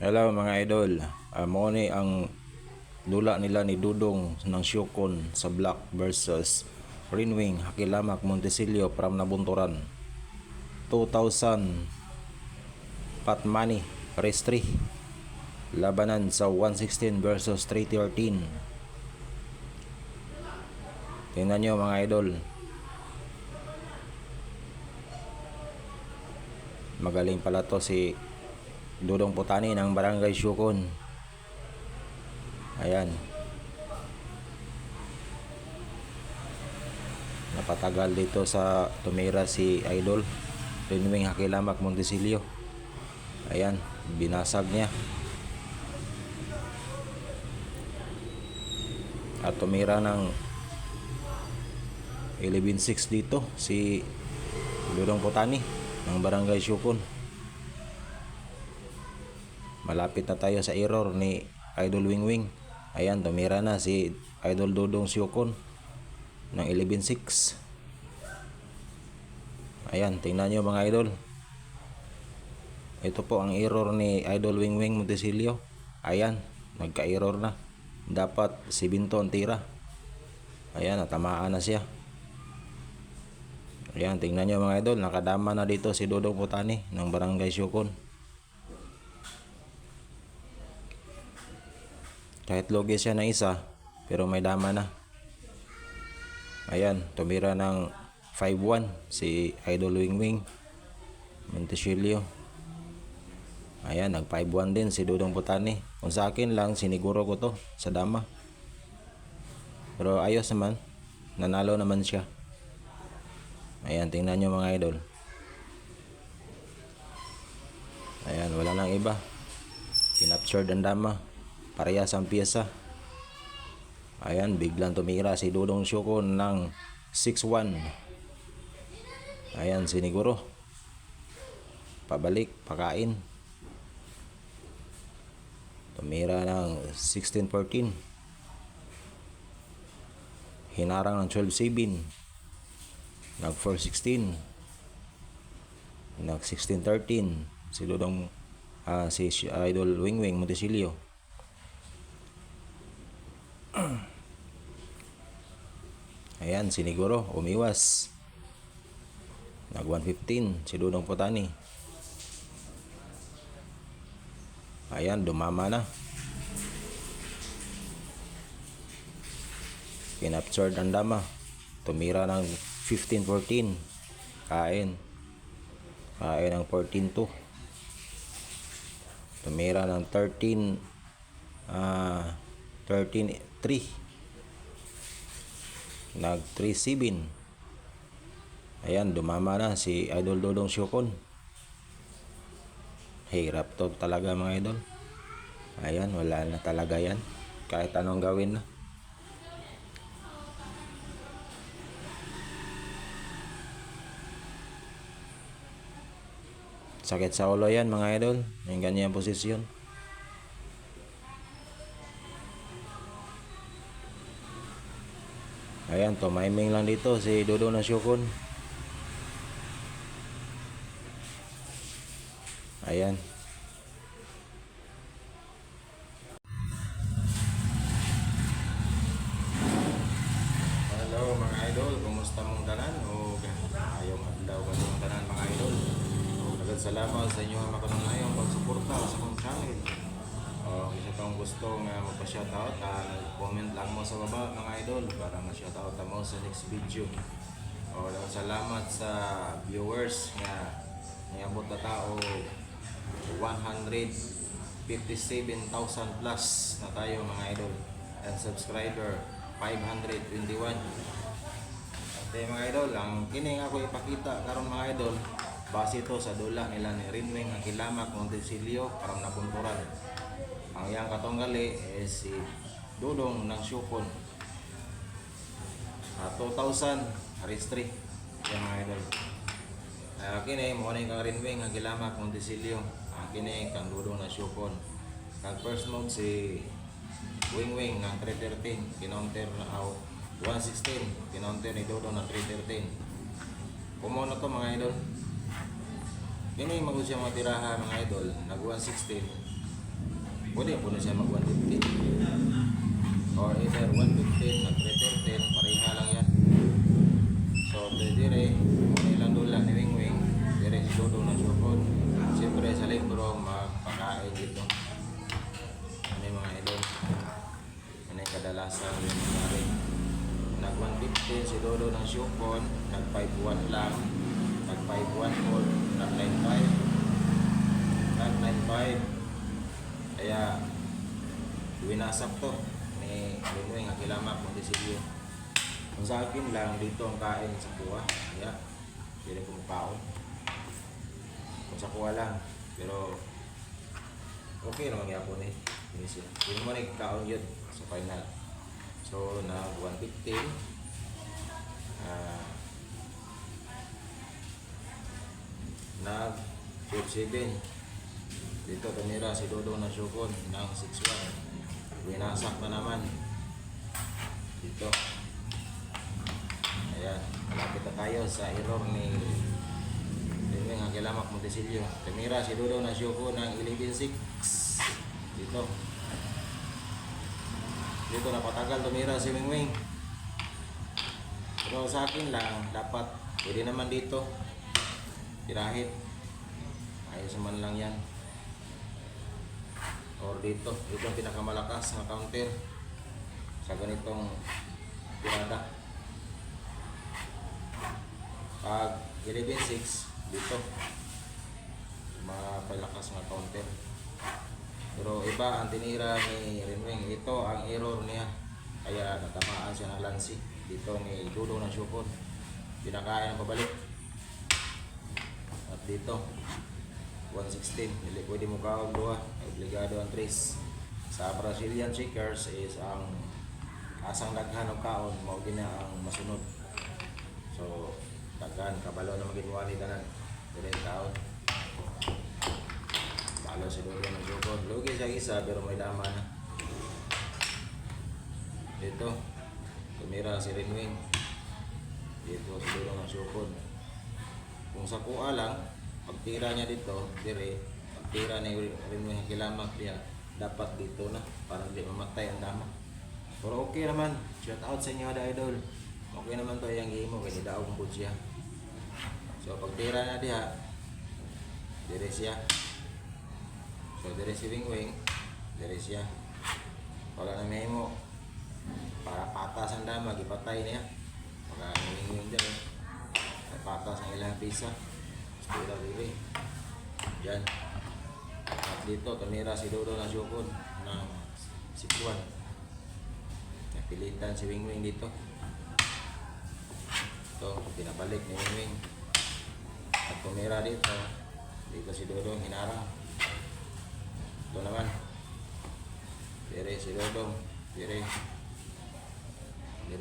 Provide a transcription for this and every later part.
Hello mga idol. Mo ni ang dula nila ni Dudong ng Syukon sa Black versus Rinwing Hakilamak Montesilio from Nabunturan. 2,000 pot money race 3. Labanan sa 116 versus 313. Tingnan nyo mga idol. Magaling pala to si Dudong Putani ng Barangay Syukon. Ayan. Napatagal dito sa tumira si Idol Rinwing Hakilamak Montesilio. Ayan, binasag niya. At tumira ng 11-6 dito si Dudong Putani ng Barangay Syukon. Malapit na tayo sa error ni Idol Wingwing. Ayan, tumira na si Idol Dudong Syukon ng 11-6. Ayan, tingnan nyo mga idol. Ito po ang error ni Idol Wingwing Montesilio. Ayan, nagka-error na. Dapat si Binto ang tira. Ayan, natamaan na siya. Ayan, tingnan nyo mga idol. Nakadama na dito si Dudong Putani ng Barangay Syukon. Kahit logi siya na isa, pero may dama na. Ayan, tumira ng 5-1 si Idol Wingwing Montesilio. Ayan, nag 5-1 din si Dudong Putani. Kung sa akin lang, siniguro ko to sa dama. Pero ayos naman, nanalo naman siya. Ayan, tingnan nyo mga idol. Ayan, wala nang iba. Kinaptured ang dama. Parehas ang piyesa. Ayan, biglang tumira si Dudong Syukon ng 6-1. Ayan, siniguro. Pabalik, pakain. Tumira ng 16-14. Hinarang ng 12-7. Nag 4-16. Nag 16-13. Si Dudong si Idol Wingwing Montesilio. Ayan, siniguro, umiwas. Nag 115 si Dudong Putani. Ayan, dumama na. Kinaptured ang dama. Tumira ng 15-14. Kain ng 14-2. Tumira ng 13-3. Nag 3-7. Ayan, dumama na si Idol Dudong Syukon. Hirap to talaga mga idol. Ayan, wala na talaga yan. Kahit anong gawin na. Sakit sa ulo yan mga idol. Yung ganyan posisyon. Ayan, tumaiming lang dito si Dudong na Syukon. Ayan. Hello mga idol, kumusta mong tanan? O ayong adlaw ka mong tanan mga idol. Agad salamat sa inyo ang makanunayong pagsuporta sa akong channel. Isa pang gusto nga magpa-shoutout, comment lang mo sa baba mga idol para ma-shoutout mo sa next video. Salamat sa viewers nga niabot na tao 157,000 plus na tayo mga idol, and subscriber 521. Okay mga idol, ang kining ako ipakita karon mga idol, base ito sa dula nila ni Rinwing Hakilamak Montesilio from Nabunturan. Ang iyang katunggali is si Dudong ng Syukon. 2,000 aristri. Yan mga idol. Kini mo ni kang Rinwing Hakilamak Montesilio. Kini kang Dudong ng Syukon. Kang first move si Wingwing ng 313. Kinounter na 116. Kinounter ni Dudong ng 313. Kumo na to mga idol. Kini magud siya mga tiraha mga idol. Nag 116. pwede po na siya mag 115 or either 115 mag 313, pareha lang yan. So dire ilang dola ni Wing Wing, dire si Dodong na sukod. Siyempre sa libro magpakain dito. Ano yung mga idol, ano yung kadalasan yung nangyari. Nag 115 si Dodo ng Shukon, nag 5-1 lang, nag 5-1 nag 9-5, kaya winasak to ni Wing ang Kilamak Montesilio. Kung sa akin lang dito ang kain sa kuha, kaya hindi ko mukhaon kung sa kuha lang, pero okay naman yapon eh. Hindi mo nagkaon yun sa final. So nag 115, nag 47 dito tumira si Dodo na Shukon ng 6-1, winasak na naman dito. Ayan, malapit na tayo sa error ni Wing ang Kilamak Montesilio. Tumira si Dodo na Shukon ng 11-6 dito. Dito napatagal tumira si Wing Wing. Pero sa akin lang, dapat pwede naman dito tirahin. Ayos naman lang yan. Or dito, ito ang pinakamalakas na counter sa ganitong tirada. Pag 11-6 dito, mapalakas na counter. Pero iba ang tinira ni Renwing. Ito ang error niya, kaya natamaan siya ng lansi dito ni Dodo ng Shukon. Pinakain ang pabalik. At dito 116, hindi pwede mo kaog doha, obligado ang trace. Sa Brazilian checkers is ang asang daghan og kaon mao gina ang masunod. So daghan kabalo na maginawa ni tanan dire kaon. Balo si Dodo ng Shukon, lugi siya isa pero may dama na. Dito tumira si Renwing, dito si Dodo ng Shukon. Kung sa kuha lang, pagtira niya dito, dire, pagtira ni Renwing ang Kilamak niya, dapat dito na, para hindi mamatay ang dama. Pero okay naman, shout out sa inyo ada idol. Okay naman to yung game mo, kaya daog mo siya. So pagtira na diha, dire siya. So dire si Wing Wing, dire siya. Wala na may mo, para patas ang dama, ipatay niya. Wala na Wing Wing dire. Patas ang ilang pisa. Sila dire. Yan. At dito tumira si Dodo ng Shukon ng 6-1. Napilitan si Wing Wing dito. Ito, pinabalik ni Wing Wing. At tumira dito. Dito si Dodo hinarang. Ito naman. Dire si Dodo. Dire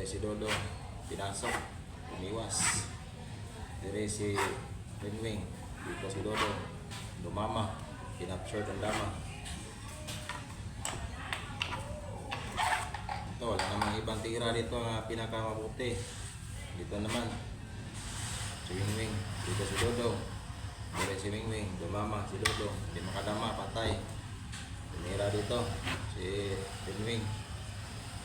si Dodo. Pinasok. Umiwas. Dire si Wing Wing. Dito si Dodo. Dumama. Pinapsure ang dama. Ito, wala namang ibang tira dito ang pinakamabuti. Dito naman si Wing Wing. Dito si Dodo. Dire si Wing Wing. Dumama si Dodo. Hindi makadama. Patay. Tumira dito si Wing Wing.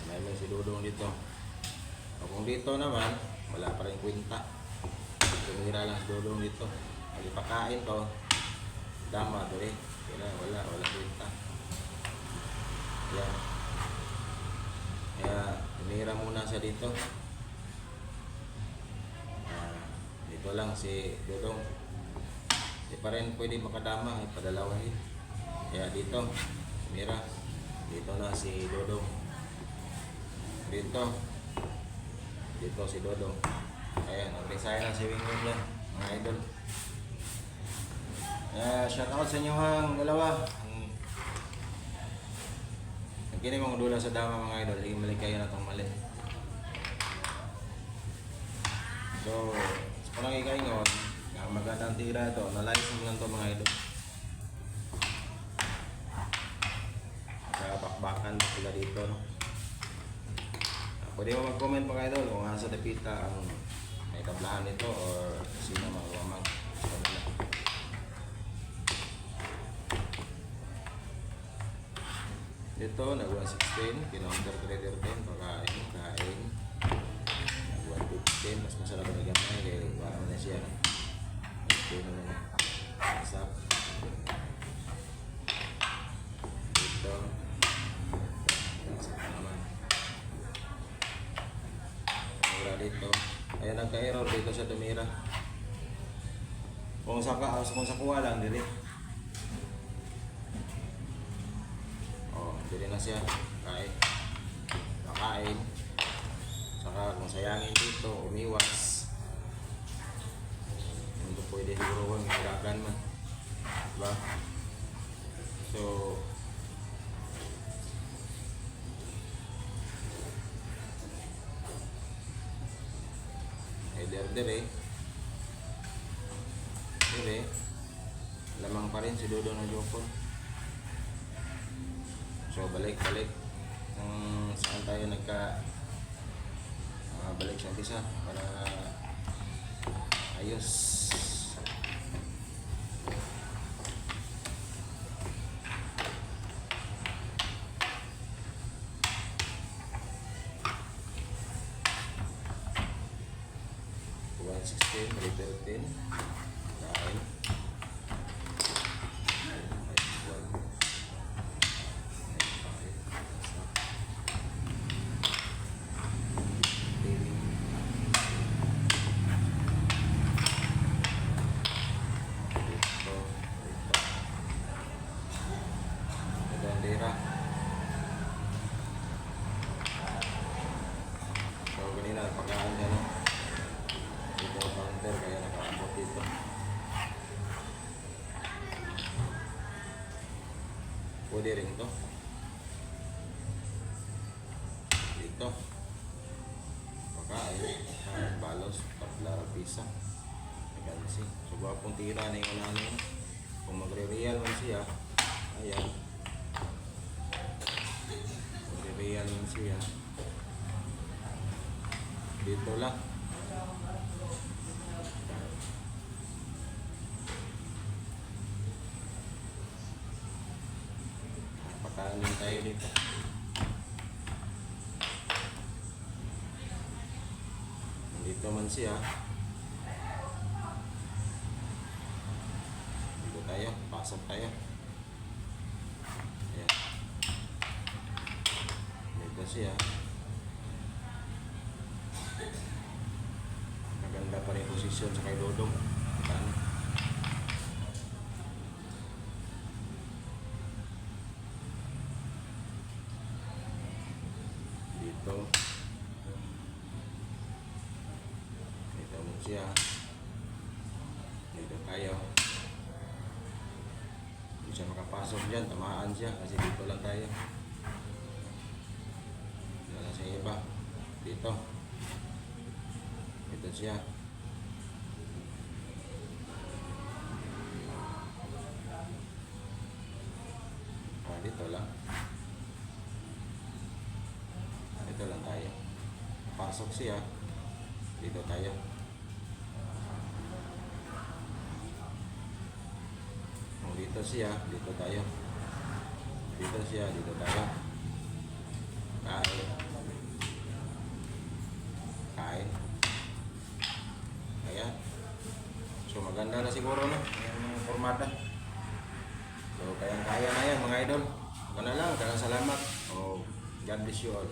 Tumira si Dodo dito. O kung dito naman, wala pa rin kwenta. Tumira lang si Dodo dito. Pagpakain to, dama to eh. Wala kwenta. Yan. Kaya tumira muna siya dito. Dito lang si Dodong. Di pa rin pwede makadama, ipadalawahin. Kaya dito, tumira. Dito na si Dodong. Dito si Dodong. Ayan, nag-resign na si Wing Wing yan, mga idol. Shout out sa inyo hang dalawa. Nagkini mong dula sa dama mga idol. Sige mali kayo na itong mali. So, sa panang ikaingon, ang magandang tira ito, na-license lang ito mga idol. Bakbakan sila dito, no? Pwede mo mag-comment mga idol kung ano sa depita ang may kablahan nito or sino mga Dito, nag-116, kinounter trader 10, pakain, kain. Nag-115, mas masarap na gamay, kaya wala na siya. Okay naman. Stop. Dito. Stop naman. Mura dito. Ayan, nagka-error dito sa tumira. Kung sa kuha lang, dili. Dili na siya. Kain. Makain. Saka kung sayangin dito, umiwas. Hindi pwede siguro kung hiragan man. Diba? So, dire. Lamang pa rin si Dodo na Jopon. So balik kung saan tayo balik sa umpisa para ayos. $116, balik 13, kain. Bandera. So kanina pagkaan niya no. Dito counter kaya nakaabot dito. Pwede rin to. Dito. Pagkain. Balos. Tabla pisa. Megansi. So gwapong tira na yung unahan yun. Kung magre-real man siya. Ayan. Real lang siya. Dito lang. Pakanin tayo dito. Dito man siya. Dito tayo. Pasok tayo. Ayan. Siya maganda pa rin posisyon sa kay Dodong dito mo siya dito tayo hindi siya makapasok dyan, tamaan siya kasi dito lang tayo. Sa iba dito siya dito lang tayo, pasok siya dito tayo. Kung dito siya dito tayo, dito siya dito tayo. Kain. Ayan. So maganda na siguro no yung formata. So kaya na yan mga idol. Ano lang, salamat. Oh, God bless you all.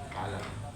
Paalam.